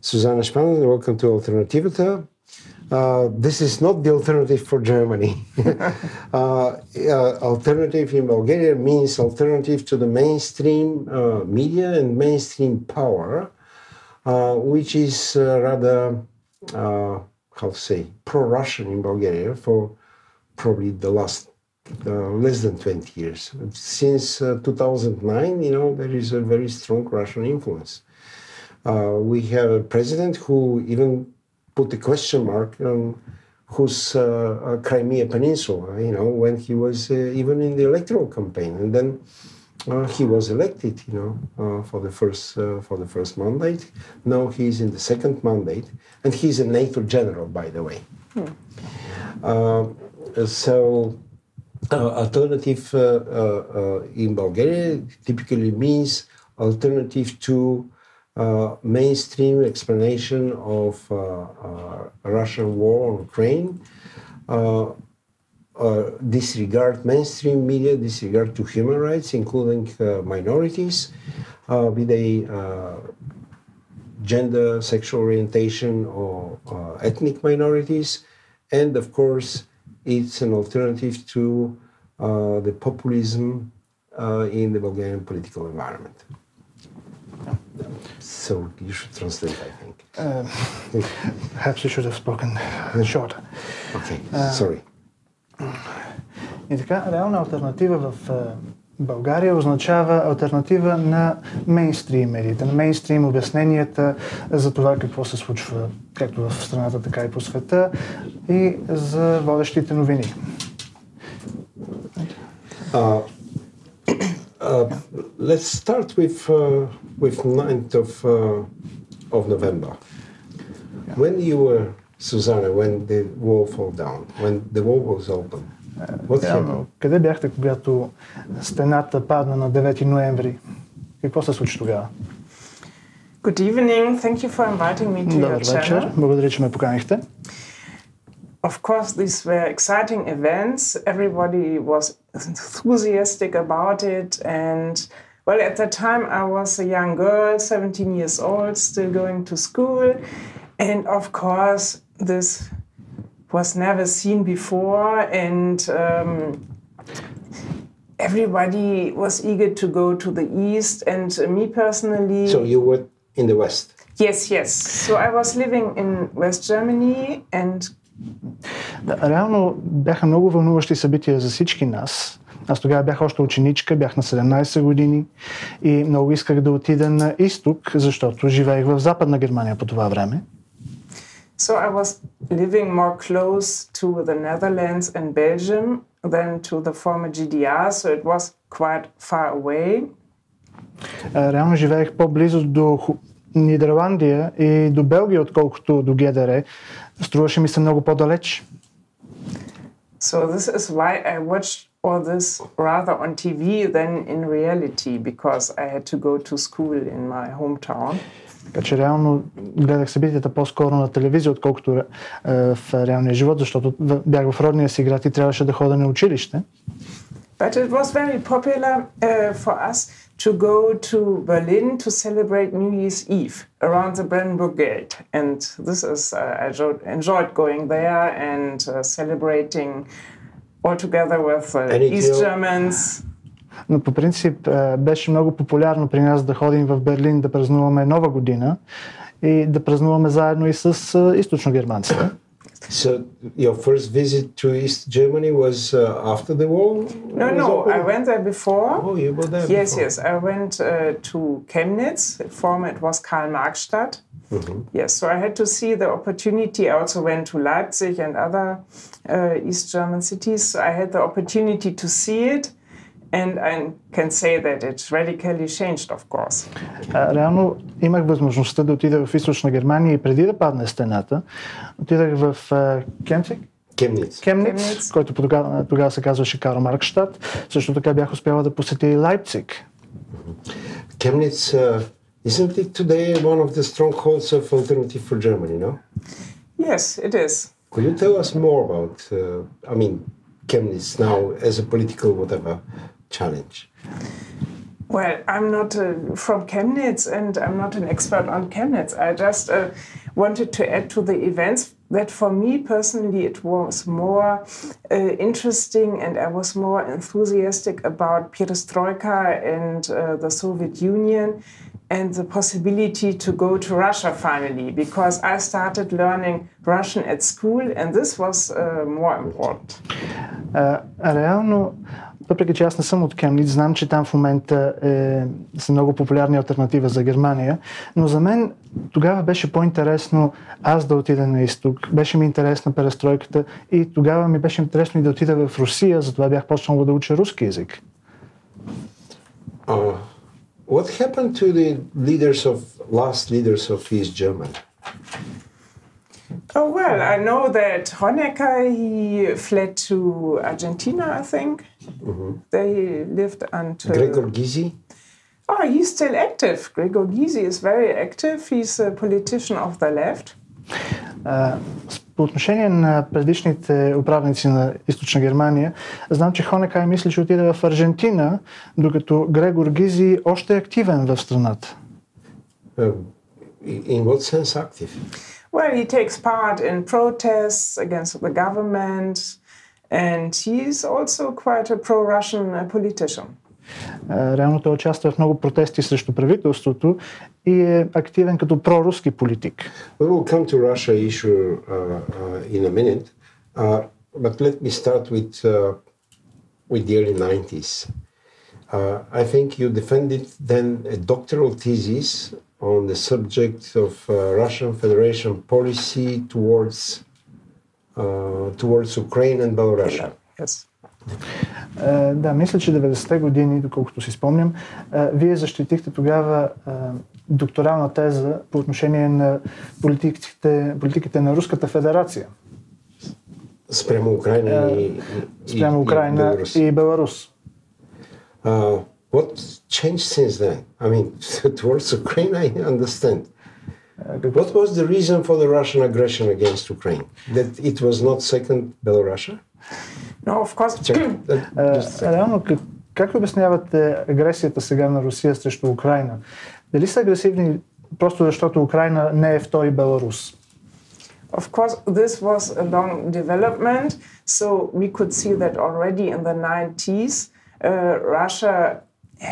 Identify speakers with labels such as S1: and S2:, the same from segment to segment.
S1: Suzane Špan, welcome to Alternativata. This is not the alternative for Germany. Alternative in Bulgaria means alternative to the mainstream media and mainstream power, which is rather, how to say, pro-Russian in Bulgaria for probably the last less than 20 years. Since 2009, there is a very strong Russian influence. We have a president who even put a question mark on whose Crimea Peninsula, when he was even in the electoral campaign, and then he was elected, for the first mandate. Now he's in the second mandate, and he's a NATO general, by the way. Alternative in Bulgaria typically means alternative to mainstream explanation of Russian war on Ukraine, disregard mainstream media, disregard to human rights, including minorities, be they gender, sexual orientation, or ethnic minorities, and of course, it's an alternative to the populism in the Bulgarian political environment. So you should translate, I think.
S2: Perhaps you should have spoken shorter.
S1: Okay, sorry.
S2: И така, реална алтернатива в България означава алтернатива на мейнстрим медиите, на мейнстрим обясненията за това какво се случва както в страната, така и по света и за водещите новини.
S1: Let's start with 9th of November. When you were, Suzane, when the wall fell down, when the wall was open, what happened?
S2: Къде бяхте, когато стената падна на 9 ноември? Какво се случи тогава?
S3: Good evening. Thank you for inviting me to your channel.
S2: Вечер. Благодаря, че ме поканихте.
S3: Of course, these were exciting events. Everybody was enthusiastic about it. And, well, at that time, I was a young girl, 17 years old, still going to school. And, of course, this was never seen before. And everybody was eager to go to the East. And me personally...
S1: So you were in the West?
S3: Yes. So I was living in West Germany and...
S2: Реално бяха много вълнуващи събития за всички нас. Аз тогава бях още ученичка, бях на 17 години и много исках да отида на изток, защото живеех в Западна Германия по това време.
S3: So I was living more close to the Netherlands and Belgium than to the former GDR, so it was quite far away.
S2: Реално живеех по-близо до Нидерландия и до Белгия, отколкото до ГДР. Струваше ми се много по-далеч.
S3: So this is why I watched all this rather on TV than in reality, because I had to go to school in my hometown.
S2: Така че реално гледах събитията по-скоро на телевизия, отколкото в реалния живот, защото бях в родния си град и трябваше да ходя на училище.
S3: But it was very popular for us to go to Berlin to celebrate New Year's Eve around the Brandenburg Gate. And this is, I enjoyed going there and celebrating all together with East Germans.
S2: Но по принцип беше много популярно при нас да ходим в Берлин да празнуваме Нова година и да празнуваме заедно и с източногерманците.
S1: So your first visit to East Germany was after the war?
S3: No, I went there before.
S1: Oh, you were there before?
S3: Yes, I went to Chemnitz. Former it was Karl-Marx-Stadt. Mm-hmm. Yes, so I had to see the opportunity. I also went to Leipzig and other East German cities. So I had the opportunity to see it. And I can say that it radically changed, of course.
S2: Реално имах възможността да отида в Източна Германия и преди да падне стената, отидах в Chemnitz, който тогава се казваше Карл-Маркстад. Също така бях успяла да посетя и Лайпциг.
S1: Chemnitz, isn't it today one of the strongholds of Alternative for Germany, no?
S3: Yes, it is.
S1: Could you tell us more about, Chemnitz now as a political whatever challenge?
S3: Well, I'm not from Chemnitz and I'm not an expert on Chemnitz. I just wanted to add to the events that for me personally it was more interesting and I was more enthusiastic about perestroika and the Soviet Union and the possibility to go to Russia finally, because I started learning Russian at school and this was more important.
S2: Реално, въпреки че аз не съм от Кемниц, знам, че там в момента са много популярни алтернатива за Германия, но за мен тогава беше по-интересно аз да отида на изток, беше ми интересна перестройката и тогава ми беше интересно и да отида в Русия, затова бях почнал да уча руски език.
S1: What happened to the last leaders of East Germany?
S3: Oh, well, I know that Honecker, he fled to Argentina, I think. Mm-hmm. They lived until...
S1: Gregor Gysi?
S3: Oh, he's still active. Gregor Gysi is very active. He's a politician of the left.
S2: По отношение на предишните управници на Източна Германия, знам, че Хонекай мисли, че отиде в Аржентина, докато Грегор Gysi още е активен в страната.
S1: In what sense active?
S3: Well, he takes part in protests against the government and he's also quite a pro-Russian politician.
S2: Реално той участва в много протести срещу правителството и е активен като проруски политик.
S1: We will come to Russia issue in a minute, but let me start with the early 90s. I think you defended then a doctoral thesis on the subject of Russian Federation policy towards Ukraine and Belarus.
S3: Yes.
S2: Да, мисля, че 90-те години, доколкото си спомням, вие защитихте тогава докторална теза по отношение на политиките на Руската федерация.
S1: Спрямо Украина
S2: и Беларус.
S1: What changed since then? I mean, towards Ukraine, I understand. What was the reason for the Russian aggression against Ukraine? That it was not second Belarus?
S3: No, of course.
S2: Реално, как обяснявате агресията сега на Русия срещу Украина? Дали са агресивни просто защото Украина не е втори Беларус?
S3: Of course, this was a long development, so we could see that already in the 90s, Russia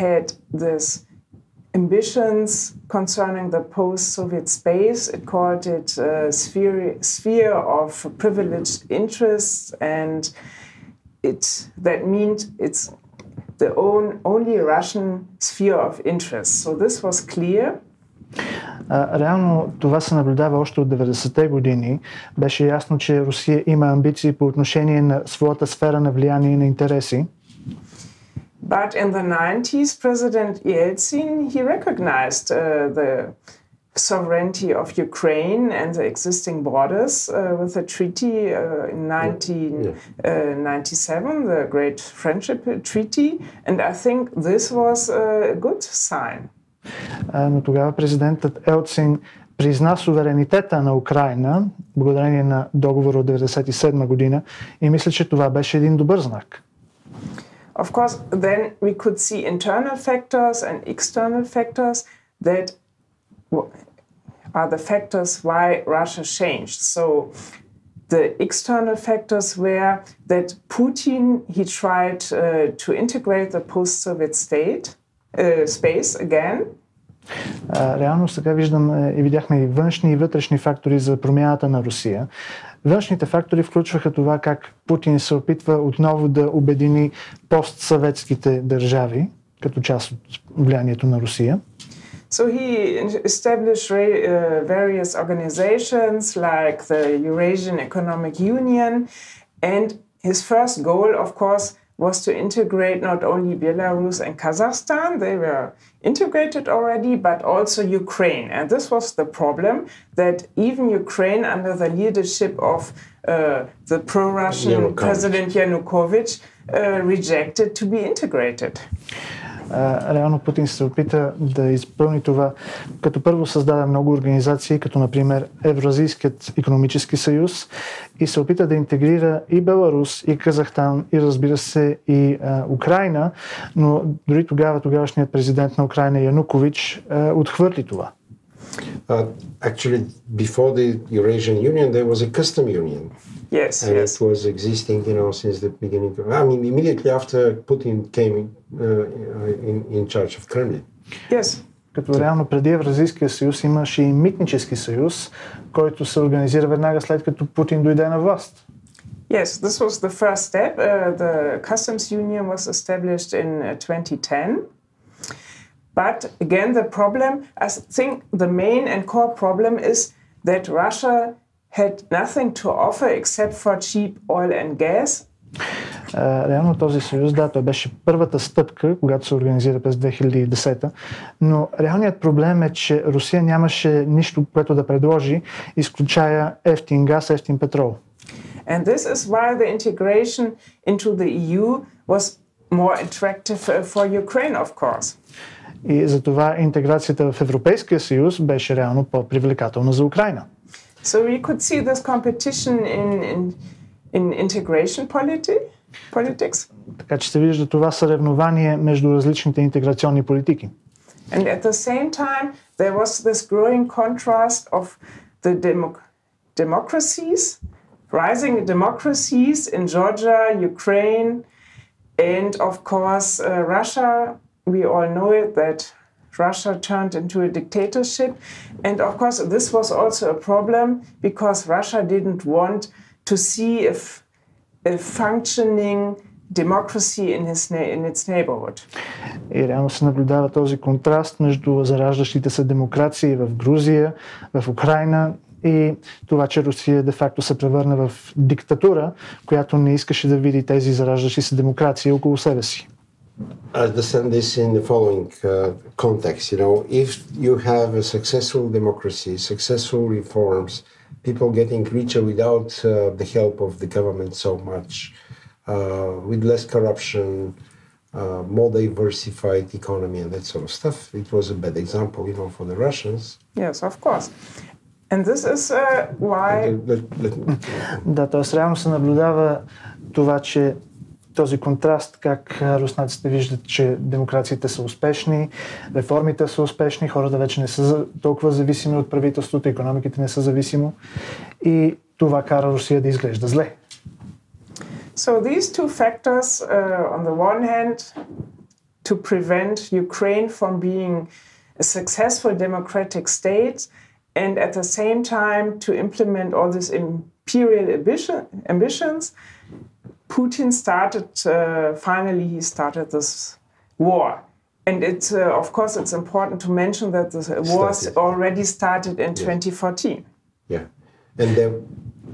S3: had this ambitions concerning the post-Soviet space. It called it sphere of privileged interests, and that means it's the only Russian sphere of interest. So this was clear.
S2: Реално това се наблюдава още от 90-те години. Беше ясно, че Русия има амбиции по отношение на своята сфера на влияние и на интереси.
S3: But in the 90s, President Yeltsin, he recognized the sovereignty of Ukraine and the existing borders with a treaty in 1997, the Great Friendship Treaty, and I think this was a good sign.
S2: Но тогава президентът Елцин призна суверенитета на Украина благодарение на договора от 1997 година и мисля, че това беше един добър знак.
S3: Of course, then we could see internal factors and external factors that are the factors why Russia changed. So the external factors were that Putin, he tried to integrate the post-Soviet space again.
S2: Реално сега виждам и видяхме и външни и вътрешни фактори за промяната на Русия. Външните фактори включваха това как Путин се опитва отново да обедини постсъветските държави като част от влиянието на Русия.
S3: So he established various organizations like the Eurasian Economic Union, and his first goal, of course, was to integrate not only Belarus and Kazakhstan, they were integrated already, but also Ukraine. And this was the problem, that even Ukraine, under the leadership of the pro-Russian President Yanukovych, rejected to be integrated.
S2: Реално Путин се опита да изпълни това, като първо създаде много организации, като например Евразийският икономически съюз, и се опита да интегрира и Беларус, и Казахстан, и разбира се и Украйна, но дори тогавашният президент на Украйна Янукович отхвърли това.
S1: Actually, before the Eurasian Union, there was a custom union.
S3: Yes,
S1: and
S3: yes.
S1: it was existing, since the beginning. I mean, immediately after Putin came in charge of Kremlin.
S3: Yes.
S2: Като реално преди Евразийския съюз имаше и митнически съюз, който се организира веднага след като Путин дойде на власт.
S3: Yes, this was the first step. The customs union was established in 2010. But again, the problem, I think the main and core problem is that Russia had nothing to offer except for cheap oil and gas.
S2: Реално този съюз, да, той беше първата стъпка, когато се организира през 2010, но реалният проблем е, че Русия нямаше нищо, което да предложи, изключая ефтин газ, ефтин петрол.
S3: And this is why the integration into the EU was more attractive for Ukraine, of course.
S2: И затова интеграцията в Европейския съюз беше реално по-привлекателна за Украйна.
S3: So we could see this competition in integration politics.
S2: Така че се вижда това съревнование между различните интеграционни политики.
S3: And at the same time, there was this growing contrast of the democracies, rising democracies in Georgia, Ukraine, and of course Russia. We all know it, that Russia turned into a dictatorship. And of course, this was also a problem because Russia didn't want to see a functioning democracy in its neighborhood.
S2: И реално се наблюдава този контраст между зараждащите се демокрации в Грузия, в Украйна и това, че Русия де-факто се превърна в диктатура, която не искаше да види тези зараждащи се демокрации около себе си.
S1: I understand this in the following context. If you have a successful democracy, successful reforms, people getting richer without the help of the government so much, with less corruption, more diversified economy and that sort of stuff, it was a bad example, for the Russians.
S3: Yes, of course. And this is why...
S2: Да, т.е. реално се наблюдава това, че този контраст, как руснаците виждат, че демокрациите са успешни, реформите са успешни, хората вече не са толкова зависими от правителството, икономиките не са зависими и това кара Русия да изглежда зле.
S3: So these two factors, on the one hand, to prevent Ukraine from being a successful democratic state, and at the same time to implement all these imperial ambitions, Putin finally started this war. And of course, it's important to mention that the war already started in 2014.
S1: Yeah. And then,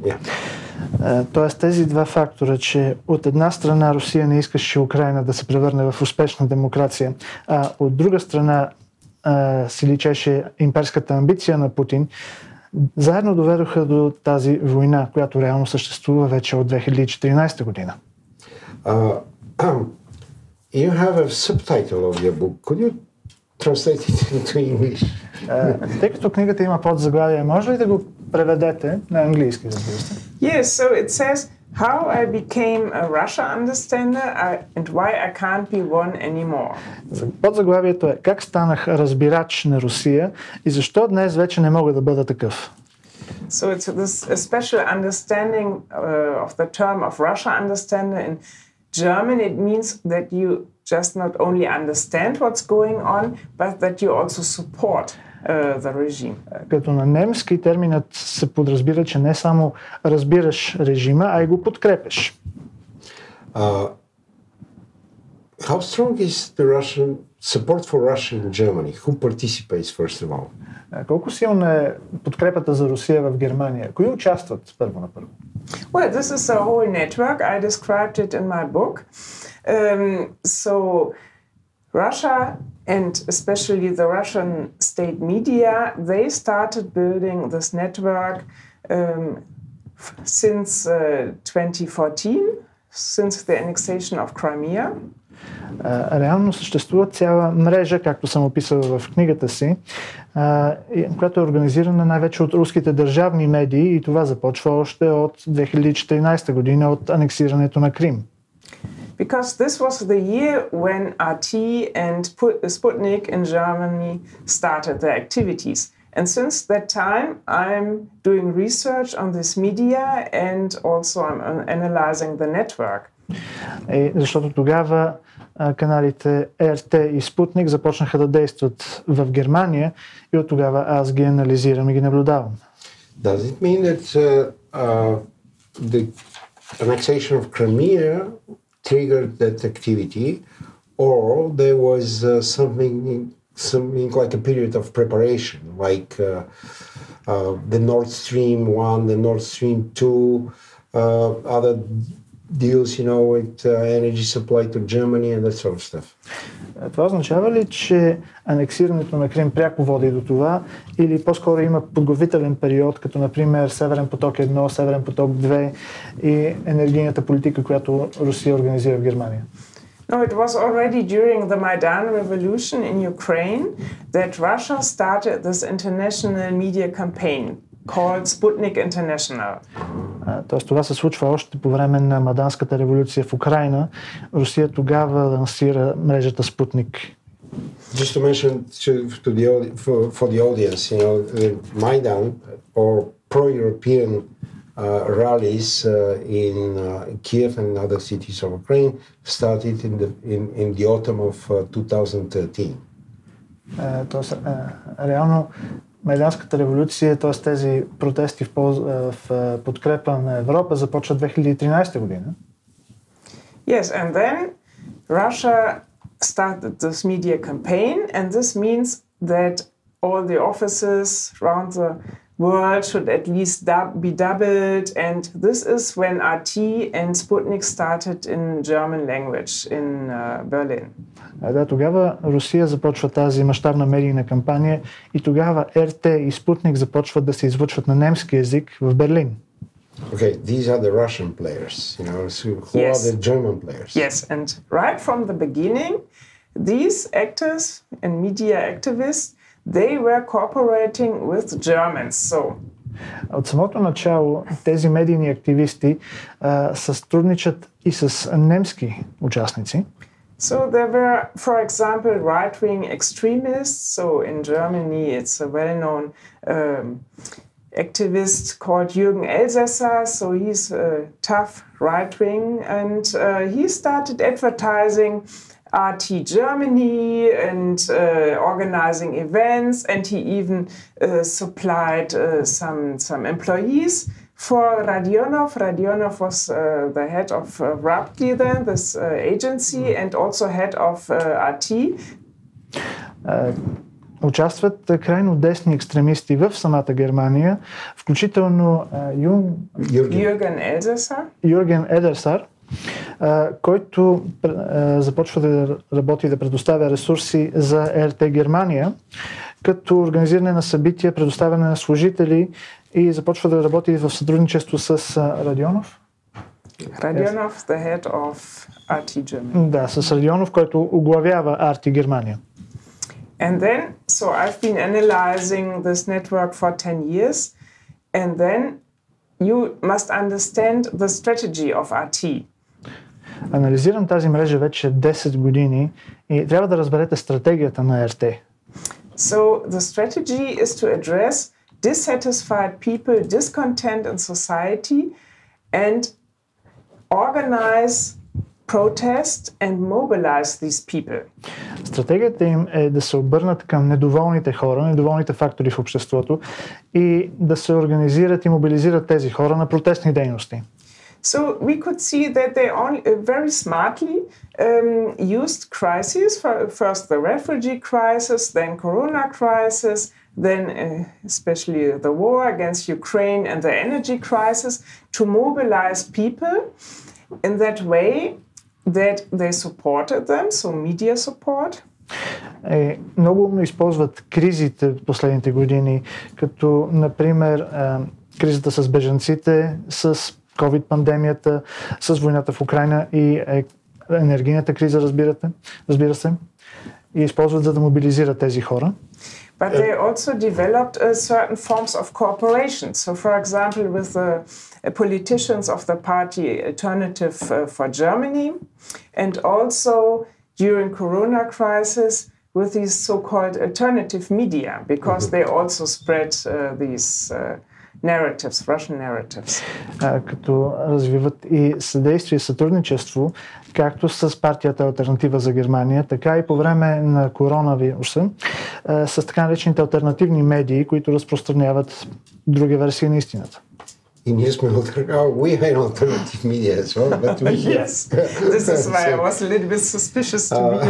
S1: yeah.
S2: Тоест тези два фактора, че от една страна Русия не искаше Украйна да се превърне в успешна демокрация, а от друга страна си личеше имперската амбиция на Путин, заедно доведоха до тази война, която реално съществува вече от 2014 година.
S1: You have a subtitle of your book. Could you translate it into English?
S2: Тъй като книгата има подзаглавие, може ли да го преведете на английски, разбира се?
S3: Yes, so it says how I became a Russia understander and why I can't be one anymore.
S2: Подзаглавието е как станах разбирач на Русия и защо днес вече не мога да бъда такъв.
S3: So it's this special understanding of the term of Russia understander. In German, it means that you just not only understand what's going on, but that you also support the regime.
S2: Като на немски терминът се подразбира, че не само разбираш режима, а и го подкрепеш.
S1: How strong is the Russian support for Russia in Germany? Who participates first of all?
S2: Колко силна е подкрепата за Русия в Германия? Кои участват първо на първо?
S3: Well, this is a whole network. I described it in my book. So Russia and especially the Russian state media, they started building this network since 2014, since the annexation of Crimea.
S2: Реално съществува цяла мрежа, както съм описал в книгата си, която е организирана най-вече от руските държавни медии и това започва още от 2014 година, от анексирането на Крим.
S3: Because this was the year when RT and Sputnik in Germany started their activities. And since that time, I'm doing research on this media and also I'm analyzing the network.
S2: Защото тогава каналите РТ и Спутник започнаха да действат в Германия и от тогава аз ги анализирам и ги наблюдавам.
S1: Does it mean that the annexation of Crimea triggered that activity, or there was something like a period of preparation, like the Nord Stream 1, the Nord Stream 2, other deals, with energy supply to Germany and that sort of stuff?
S2: Това означава ли, че анексирането на Крим пряко води до това или по-скоро има подготвителен период, като например Северен поток 1, Северен поток 2 и енергийната политика, която Русия организира в Германия?
S3: No, it was already during the Maidan revolution in Ukraine that Russia started this international media campaign called Sputnik International.
S2: Тоест това се случва още по време на Майданската революция в Украйна. Русия тогава лансира мрежата Спутник.
S1: Just to mention for the audience, the Maidan or pro-European rallies in Kiev and other cities of Ukraine started in the autumn of 2013.
S2: Тоест, реално Майданската революция, т.е. тези протести в подкрепа на Европа започват 2013 година.
S3: Yes, and then Russia started this media campaign, and this means that all the offices around the world should at least be doubled, and this is when RT and Sputnik started in German language in Berlin.
S2: Да, тогава Русия започва тази мащабна медийна кампания и тогава РТ и Спутник започват да се излъчват на немски език в Берлин.
S1: Okay, these are the Russian players, so who
S3: Yes.
S1: are the German players?
S3: Yes, and right from the beginning, these actors and media activists, they were cooperating with Germans. So
S2: От самото начало тези медийни активисти сътрудничат и с немски участници.
S3: So there were, for example, right-wing extremists. So in Germany, it's a well-known activist called Jürgen Elsässer. So he's tough right-wing, and he started advertising RT Germany and organizing events, and he even supplied some employees for Radionov. Radionov was the head of Rabki then, this agency, and also head of RT.
S2: Участват крайно десни екстремисти в самата Германия, включително Юрген Едерсар, който започва да работи и да предоставя ресурси за РТ Германия, като организиране на събития, предоставяне на служители и започва да работи в сътрудничество с Радионов.
S3: Radionov, the head of RT Germany.
S2: Да, с Радионов, който оглавява RT Германия.
S3: And then, so I've been analyzing this network for 10 years, and then you must understand the strategy of RT.
S2: Анализирам тази мрежа вече 10 години и трябва да разберете стратегията на РТ.
S3: So the strategy is to address dissatisfied people, discontent in society, and organize, protest and mobilize these people.
S2: Стратегията им е да се обърнат към недоволните хора, недоволните фактори в обществото и да се организират и мобилизират тези хора на протестни дейности.
S3: So we could see that they very smartly used crises, first the refugee crisis, then Corona crisis, then especially the war against Ukraine and the energy crisis to mobilize people in that way that they supported them, so media support.
S2: Много умно използват кризите в последните години, като например кризата с бежанците, с COVID-пандемията, с войната в Украйна и енергийната криза, разбира се, и използват за да мобилизират тези хора.
S3: But they also developed certain forms of cooperation. So, for example, with the politicians of the party Alternative for Germany, and also during Corona crisis with these so-called alternative media, because they also spread these narratives, Russian narratives.
S2: Като развиват и съдействие, сътрудничество, както с партията Алтернатива за Германия, така и по време на коронавируса, с така наречените алтернативни медии, които разпространяват други версии на истината.
S1: In we have alternative media as well, but we
S3: Yes, this is why I was a little bit suspicious to be.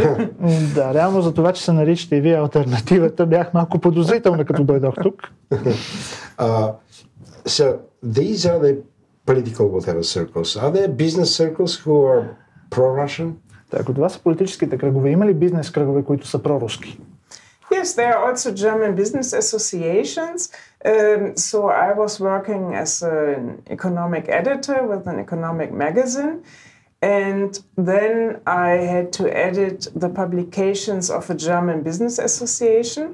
S2: Да, реално за това, че се наричате и вие Алтернативата, бях малко подозрителна, като дойдох тук.
S1: So these are the political whatever circles. Are there business circles who are pro-Russian?
S2: Так, това са политическите кръгове. Има ли бизнес кръгове, които са проруски?
S3: Yes, there are also German business associations. So I was working as an economic editor with an economic magazine, and then I had to edit the publications of a German business association.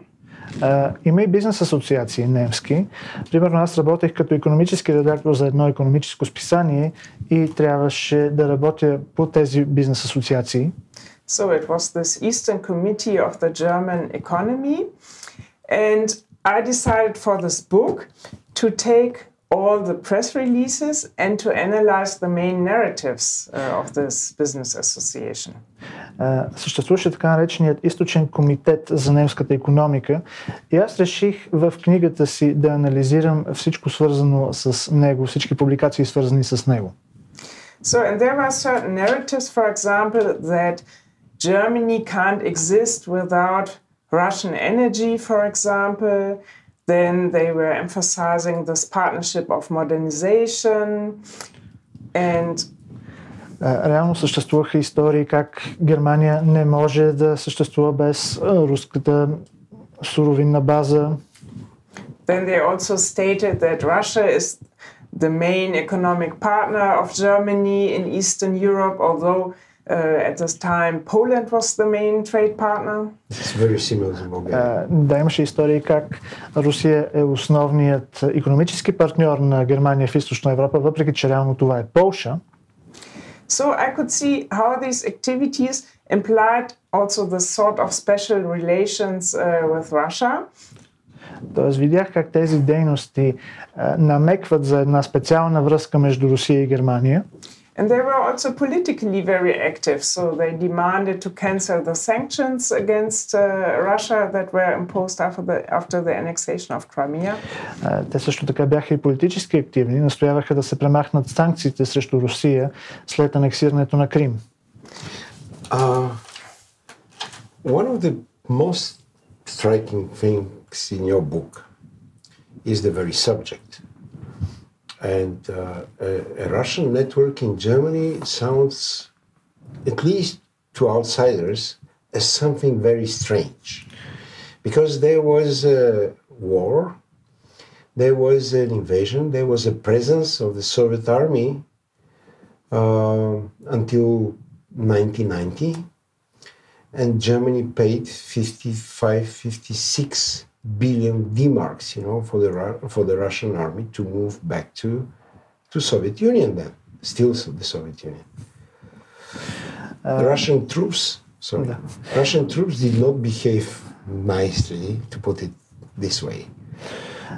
S2: Има и бизнес асоциации немски. Примерно аз работех като икономически редактор за едно икономическо списание и трябваше да работя по тези бизнес асоциации.
S3: So it was this Eastern Committee of the German economy, and I decided for this book to take all the press releases and to analyze the main narratives of this business association.
S2: Съществуваше така нареченият Източен комитет за немската икономика и аз реших в книгата си да анализирам всичко свързано с него, всички публикации свързани с него.
S3: So, and there were certain narratives, for example, that Germany can't exist without Russian energy, for example. Then they were emphasizing this partnership of modernization and
S2: реално съществуваха истории как Германия не може да съществува без руската суровинна база.
S3: Then they also stated that Russia is the main economic partner of Germany in Eastern Europe, although at this time Poland was the main trade partner.
S1: It's very similar to Bulgaria.
S2: Да, имаше истории как Русия е основният икономически партньор на Германия в Източна Европа, въпреки че реално това е Полша.
S3: So I could see how these activities implied also the sort of special relations with Russia.
S2: Тоест видях как тези дейности намекват за една специална връзка между Русия и Германия.
S3: And they were also politically very active, so they demanded to cancel the sanctions against Russia that were imposed after the annexation of Crimea.
S2: Те също така бяха и политически активни, настояваха да се премахнат санкциите срещу Русия след анексирането на Крим.
S1: One of the most striking things in your book is the very subject. And a Russian network in Germany sounds, at least to outsiders, as something very strange. Because there was a war, there was an invasion, there was a presence of the Soviet army until 1990, and Germany paid 56 billion D-marks, you know, for the Russian army to move back to Soviet Union then, still the Soviet Union. Russian troops did not behave nicely, to put it this way.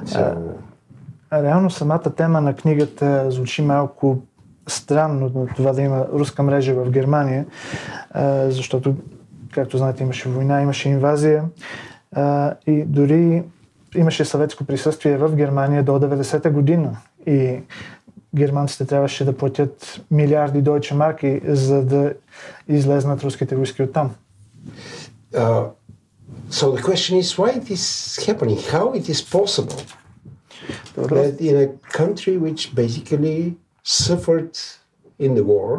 S1: So,
S2: реално самата тема на книгата звучи малко странно, но това да има руска мрежа в Германия, защото, както знаете, имаше война, имаше инвазия. И дори имаше съветско присъствие в Германия до 90-та година и германците трябваше да платят милиарди дойче марки, за да излезнат руските войски оттам.
S1: So the question is why it is happening, how it is possible that in a country which basically suffered in the war,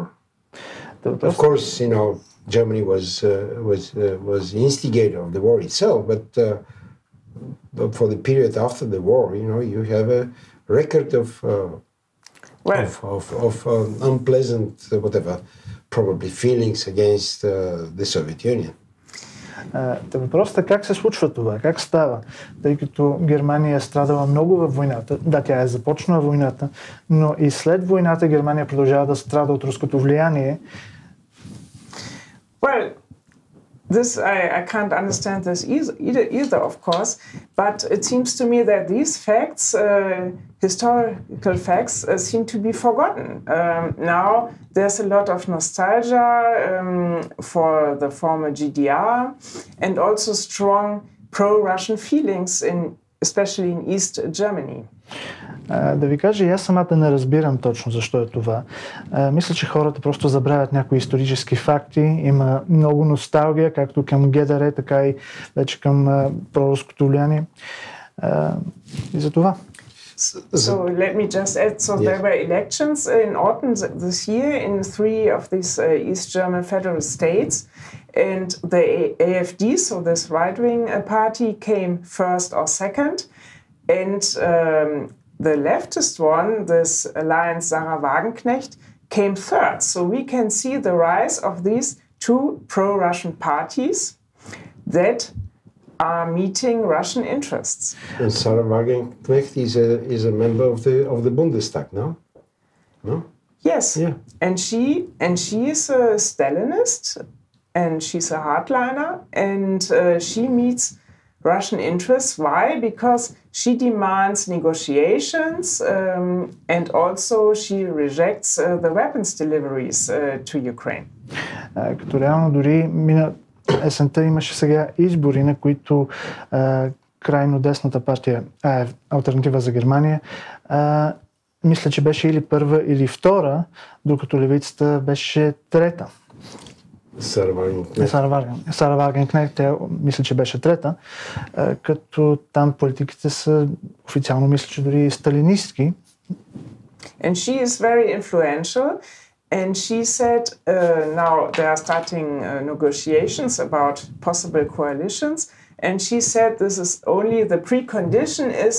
S1: of course, you know, Germany was the instigator of the war itself, but for the period after the war, you know, you have a record of unpleasant probably feelings against the Soviet Union.
S2: Въпросът е как се случва това, как става, тъй като Германия е страдала много във войната. Да, тя е започнала войната, но и след войната Германия продължава да страда от руското влияние.
S3: Well, I can't understand this either, of course, but it seems to me that these facts, historical facts, seem to be forgotten. Now there's a lot of nostalgia for the former GDR and also strong pro-Russian feelings, especially in East Germany.
S2: Да ви кажа, и аз самата не разбирам точно защо е това. Мисля, че хората просто забравят някои исторически факти. Има много носталгия, както към ГДР, така и вече към проруското влияние. И за това.
S3: So let me just add, there were elections in autumn this year in 3 of these East German federal states, and the AfD, so this right-wing party, came first or second, and the leftist one, this Alliance Sarah Wagenknecht, came third. So we can see the rise of these two pro-Russian parties that are meeting Russian interests.
S1: And Sarah Wagenknecht is a member of the Bundestag now? No?
S3: Yes.
S1: Yeah.
S3: And she is a Stalinist, and she's a hardliner, and she meets Russian interests. Why? Because she demands negotiations, and also she rejects the weapons deliveries to Ukraine.
S2: Като реално дори есента имаше сега избори, на които крайно десната партия, Алтернатива за Германия, мисля, че беше или първа, или втора, докато левицата беше трета. Сара Вагенкнехт, тя мисля, че беше трета, като там политиките са официално, мисля, че дори сталинистки.
S3: And she is very influential. And she said, now they are starting negotiations about possible coalitions. And she said this is only the precondition is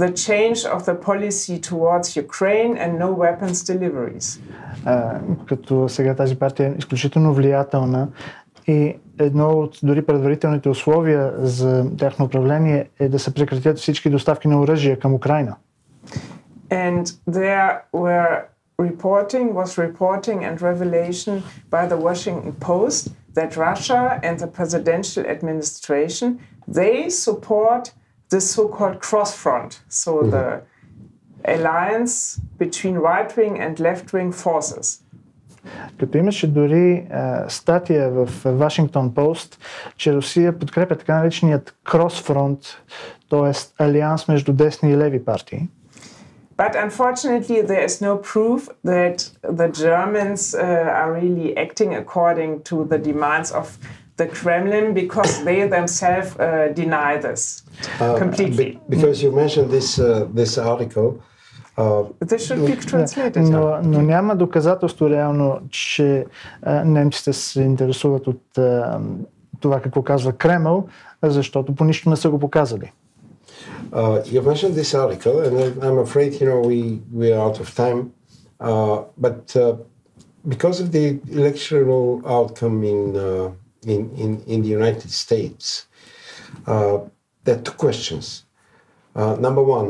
S3: the change of the policy towards Ukraine and no weapons deliveries.
S2: Като сега тази партия е изключително влиятелна и едно от дори предварителните условия за тяхно управление е да се прекратят всички доставки на оръжие към Украйна.
S3: And there were reporting and revelation by the Washington Post that Russia and the presidential administration, they support the so-called cross front, so the alliance between right-wing and left-wing forces.
S2: Като имаше дори статия в Вашингтон Пост, че Русия подкрепя така нареченият кросфронт, т.е. алианс между десни и леви партии.
S3: But unfortunately, there is no proof that the Germans are really acting according to the demands of the Kremlin, because they themselves deny this completely.
S1: Because you mentioned this article.
S3: This should be translated.
S2: Но няма доказателство реално, че немците се интересуват от това какво казва Кремъл, защото по нищо не са го показали.
S1: You mentioned this article, and I'm afraid we are out of time. But because of the electoral outcome in the United States, there are two questions. Number one,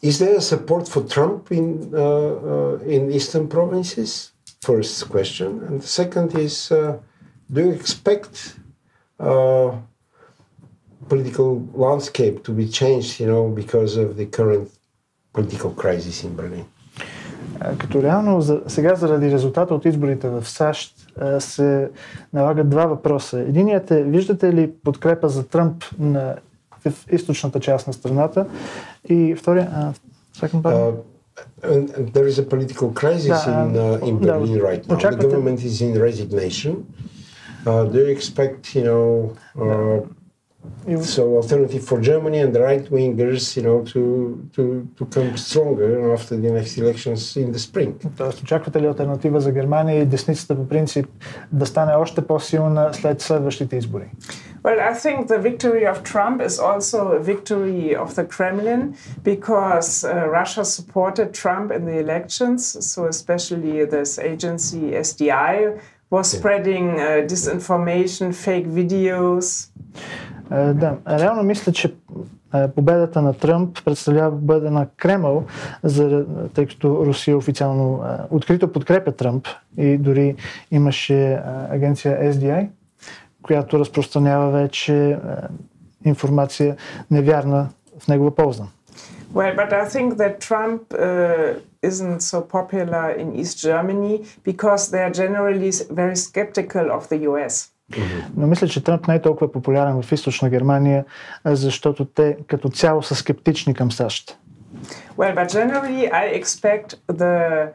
S1: is there support for Trump in eastern provinces? First question, and the second is, do you expect political landscape to be changed, because of the current political crisis in Berlin?
S2: Като реално сега заради резултата от изборите в САЩ се налагат два въпроса. Единият е, виждате ли подкрепа за Тръмп в източната част на страната? И втория...
S1: There is a political crisis in Berlin right now. The government is in resignation. Do you expect, so alternative for Germany and the right-wingers, to come stronger after the next elections in the spring?
S2: Тоест, очаквате ли алтернатива за Германия и десницата по принцип да стане още по-силна след следващите избори?
S3: Well, I think the victory of Trump is also a victory of the Kremlin because Russia supported Trump in the elections, so especially this agency SDI was spreading disinformation, fake videos.
S2: Да, реално мисля, че победата на Тръмп представлява победа на Кремъл, тъй като Русия официално открито подкрепя Тръмп и дори имаше агенция SDI, която разпространява вече информация невярна в негова полза.
S3: Well, but I think that Trump isn't so popular in East Germany because they are generally very skeptical of the US.
S2: Но мисля, че Тръмп не е толкова популярен в Източна Германия, защото те като цяло са скептични към САЩ.
S3: Well, but generally I expect the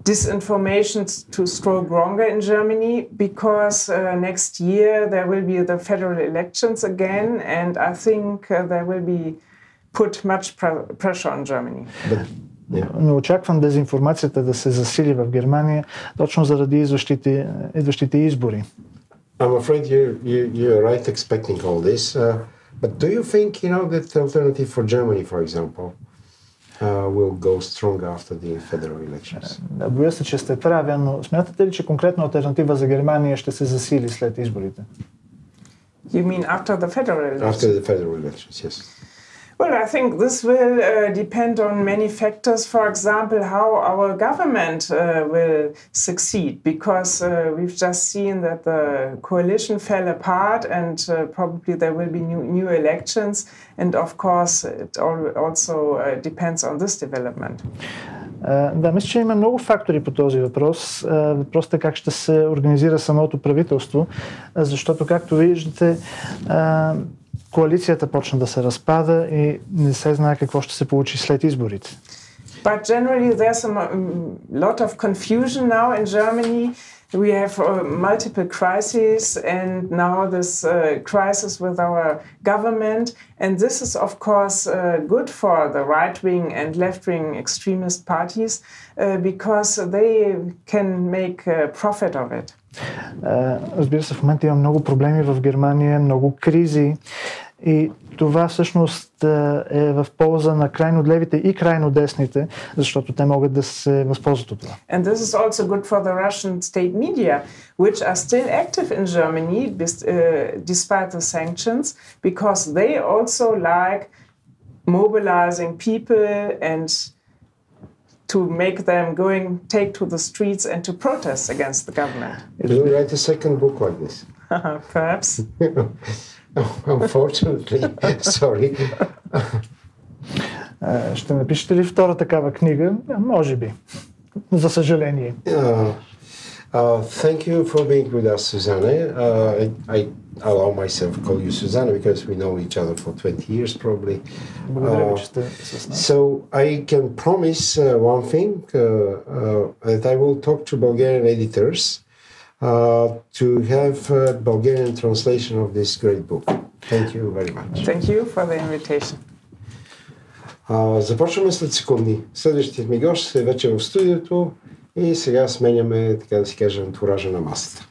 S3: disinformation to grow stronger in Germany because next year there will be the federal elections again, and I think there will be put much pressure on Germany.
S2: Но очаквам дезинформацията да се засили в Германия точно заради идващите избори.
S1: I'm afraid you're right expecting all this, but do you think, that Alternative for Germany, for example, will go stronger after the federal elections?
S2: Боя се, че сте правя, но смятате ли, че конкретно Алтернатива за Германия ще се засили след изборите?
S3: You mean after the federal elections?
S1: After the federal elections, yes.
S3: Well, I think this will depend on many factors. For example, how our government will succeed, because we've just seen that the coalition fell apart, and probably there will be new elections. And of course, it also depends on this development.
S2: Да, мисля, че има много фактори по този въпрос. Въпросът е как ще се организира самото правителство, защото, както виждате, коалицията почна да се разпада и не се знае какво ще се получи след изборите.
S3: But generally there's a lot of confusion now in Germany. We have multiple crises and now this crisis with our government, and this is of course good for the right-wing and left-wing extremist parties because they can make profit of it.
S2: Разбира се, в момента има много проблеми в Германия, много кризи и това всъщност е в полза на крайно левите и крайно десните, защото те могат да се възползват от това.
S3: And this is also good for the Russian state media, which are still active in Germany despite the sanctions, because they also like mobilizing people and to make them take to the streets and to protest against the government.
S1: Will you write a second book like this?
S3: Perhaps.
S1: Unfortunately, sorry.
S2: Ще напишете ли втора такава книга? Може би. За съжаление.
S1: Thank you for being with us, Suzanne. I allow myself to call you Suzanne because we know each other for 20 years probably. So I can promise one thing, that I will talk to Bulgarian editors to have Bulgarian translation of this great book. Thank you very much.
S3: Thank you for the invitation.
S1: Започваме след секунди. Следващият ми гост е вече в студиото и сега сменяме, така да си кажем, антуража на масата.